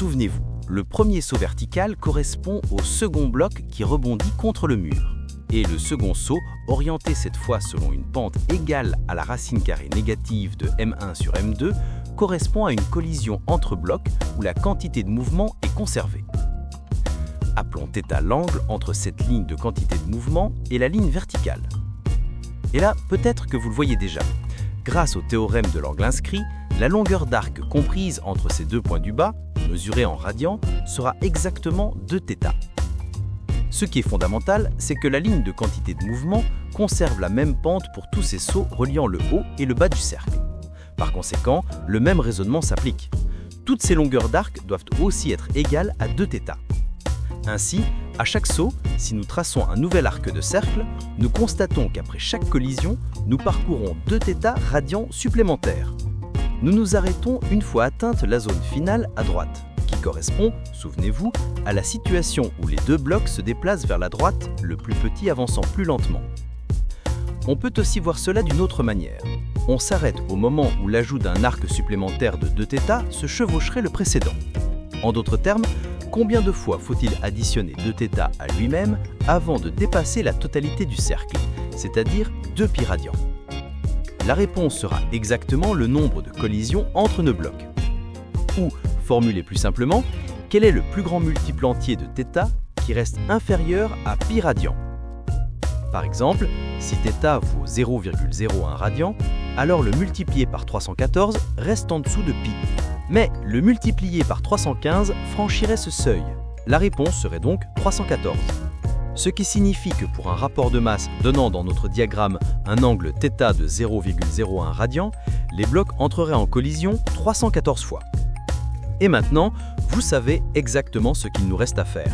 Souvenez-vous, le premier saut vertical correspond au second bloc qui rebondit contre le mur. Et le second saut, orienté cette fois selon une pente égale à la racine carrée négative de m1 sur m2, correspond à une collision entre blocs où la quantité de mouvement est conservée. Appelons θ l'angle entre cette ligne de quantité de mouvement et la ligne verticale. Et là, peut-être que vous le voyez déjà. Grâce au théorème de l'angle inscrit, la longueur d'arc comprise entre ces deux points du bas, mesurée en radians, sera exactement 2θ. Ce qui est fondamental, c'est que la ligne de quantité de mouvement conserve la même pente pour tous ces sauts reliant le haut et le bas du cercle. Par conséquent, le même raisonnement s'applique. Toutes ces longueurs d'arc doivent aussi être égales à 2θ. Ainsi, à chaque saut, si nous traçons un nouvel arc de cercle, nous constatons qu'après chaque collision, nous parcourons 2θ radians supplémentaires. Nous nous arrêtons une fois atteinte la zone finale à droite, qui correspond, souvenez-vous, à la situation où les deux blocs se déplacent vers la droite, le plus petit avançant plus lentement. On peut aussi voir cela d'une autre manière. On s'arrête au moment où l'ajout d'un arc supplémentaire de 2θ se chevaucherait le précédent. En d'autres termes, combien de fois faut-il additionner 2θ à lui-même avant de dépasser la totalité du cercle, c'est-à-dire 2 π radians? La réponse sera exactement le nombre de collisions entre nos blocs. Ou, formulé plus simplement, quel est le plus grand multiple entier de θ qui reste inférieur à π radians? Par exemple, si θ vaut 0,01 radian, alors le multiplié par 314 reste en dessous de π. Mais le multiplié par 315 franchirait ce seuil. La réponse serait donc 314. Ce qui signifie que pour un rapport de masse donnant dans notre diagramme un angle θ de 0,01 radian, les blocs entreraient en collision 314 fois. Et maintenant, vous savez exactement ce qu'il nous reste à faire.